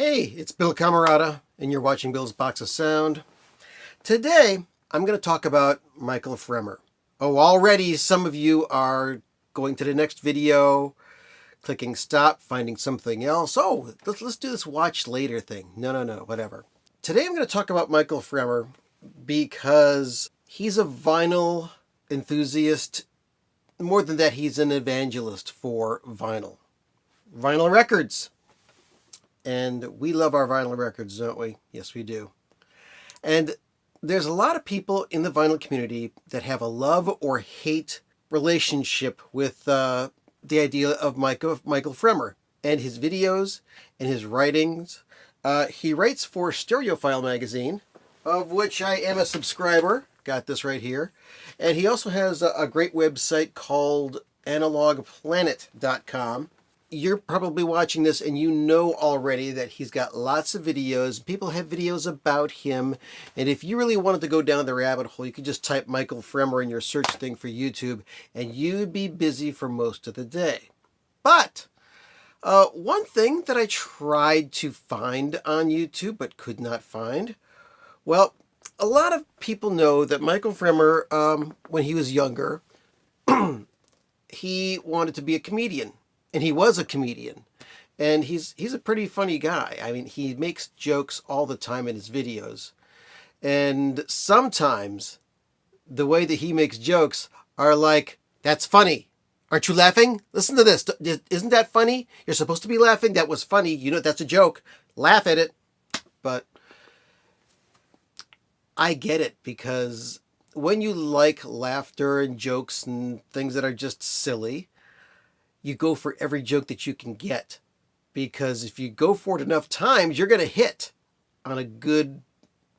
Hey, it's Bill Camarata, and you're watching Bill's Box of Sound. Today, I'm going to talk about Michael Fremer. Oh, already some of you are going to the next video, clicking stop, finding something else. Oh, let's do this watch later thing. No, whatever. Today, I'm going to talk about Michael Fremer because he's a vinyl enthusiast. More than that, he's an evangelist for vinyl. Vinyl records. And we love our vinyl records, don't we? Yes, we do. And there's a lot of people in the vinyl community that have a love or hate relationship with the idea of Michael Fremer and his videos and his writings. He writes for Stereophile magazine, of which I am a subscriber. Got this right here. And he also has a great website called analogplanet.com. You're probably watching this and you know already that he's got lots of videos. People have videos about him. And if you really wanted to go down the rabbit hole, you could just type Michael Fremer in your search thing for YouTube and you'd be busy for most of the day. But one thing that I tried to find on YouTube but could not find, well, a lot of people know that Michael Fremer, when he was younger, he wanted to be a comedian. And he was a comedian. And he's a pretty funny guy. I mean, he makes jokes all the time in his videos. And sometimes the way that he makes jokes are like, that's funny. Aren't you laughing? Listen to this. Isn't that funny? You're supposed to be laughing. That was funny. You know, that's a joke. Laugh at it. But I get it, because when you like laughter and jokes and things that are just silly, you go for every joke that you can get, because if you go for it enough times, you're going to hit on a good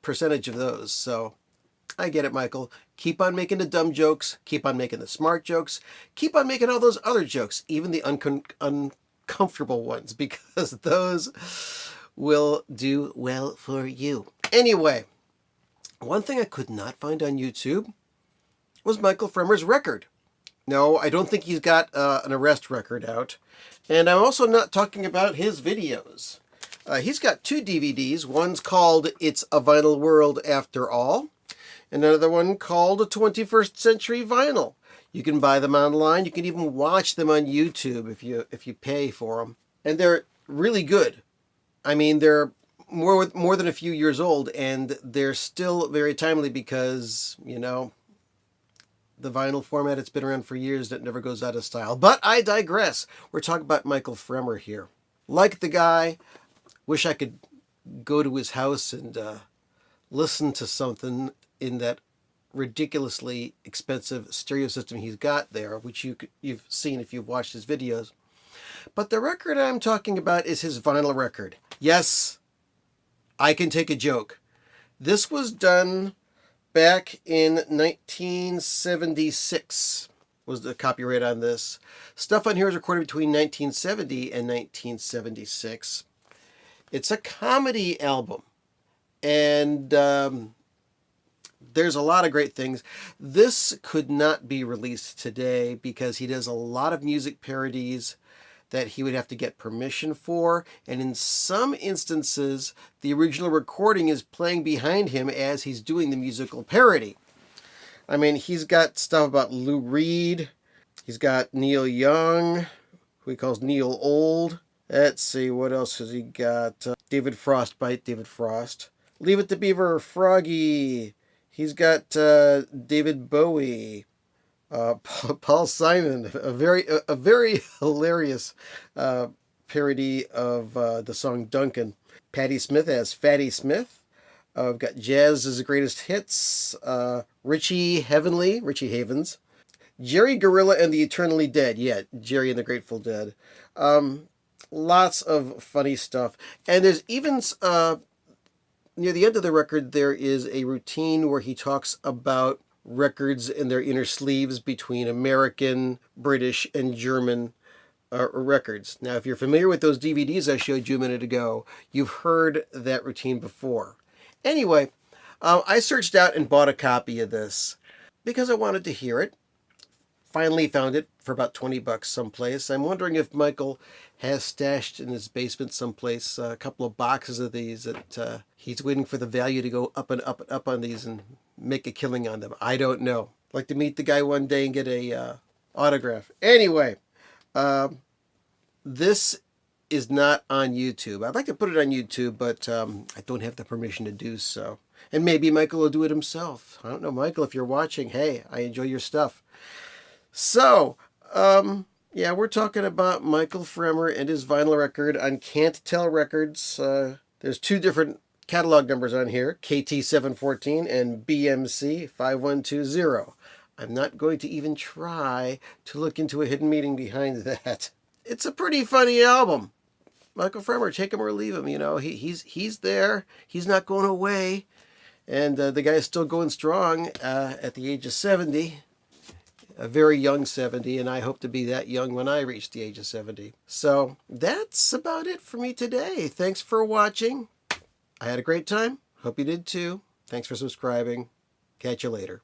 percentage of those. So I get it, Michael. Keep on making the dumb jokes. Keep on making the smart jokes. Keep on making all those other jokes, even the uncomfortable ones, because those will do well for you. Anyway, one thing I could not find on YouTube was Michael Fremer's record. No, I don't think he's got an arrest record out. And I'm also not talking about his videos. He's got two DVDs. One's called It's a Vinyl World After All. And another one called 21st Century Vinyl. You can buy them online. You can even watch them on YouTube if you pay for them. And they're really good. I mean, they're more than a few years old, and they're still very timely because, you know, the vinyl format, it's been around for years, that never goes out of style. But I digress. We're talking about Michael Fremer here. Like the guy. Wish I could go to his house and listen to something in that ridiculously expensive stereo system he's got there, which you've seen if you've watched his videos. But the record I'm talking about is his vinyl record. Yes, I can take a joke. This was done back in 1976 was the copyright on this. Stuff on here is recorded between 1970 and 1976. It's a comedy album. And there's a lot of great things. This could not be released today because he does a lot of music parodies that he would have to get permission for. And in some instances, the original recording is playing behind him as he's doing the musical parody. I mean, he's got stuff about Lou Reed. He's got Neil Young, who he calls Neil Old. Let's see, what else has he got? David Frostbite, David Frost. Leave It to Beaver, Froggy. He's got David Bowie. Paul Simon, a very hilarious parody of the song Duncan. Patti Smith as Fatty Smith. We've got Jazz's Greatest Hits. Richie Havens. Jerry Gorilla and the Eternally Dead. Yeah, Jerry and the Grateful Dead. Lots of funny stuff. And there's even, near the end of the record, there is a routine where he talks about records in their inner sleeves between American, British, and German records. Now, if you're familiar with those DVDs I showed you a minute ago, you've heard that routine before. Anyway, I searched out and bought a copy of this because I wanted to hear it finally found it for about 20 bucks someplace. I'm wondering if Michael has stashed in his basement someplace a couple of boxes of these that he's waiting for the value to go up and up and up on these and make a killing on them. I don't know. I'd like to meet the guy one day and get a autograph. Anyway, this is not on YouTube. I'd like to put it on YouTube, but I don't have the permission to do so. And maybe Michael will do it himself. I don't know, Michael, if you're watching, hey, I enjoy your stuff. So, yeah, we're talking about Michael Fremer and his vinyl record on Can't Tell Records. There's two different catalog numbers on here, KT714 and BMC 5120. I'm not going to even try to look into a hidden meaning behind that. It's a pretty funny album. Michael Fremer, take him or leave him. You know, he's there. He's not going away. And the guy's still going strong at the age of 70. A very young 70, and I hope to be that young when I reach the age of 70. So that's about it for me today. Thanks for watching. I had a great time. Hope you did too. Thanks for subscribing. Catch you later.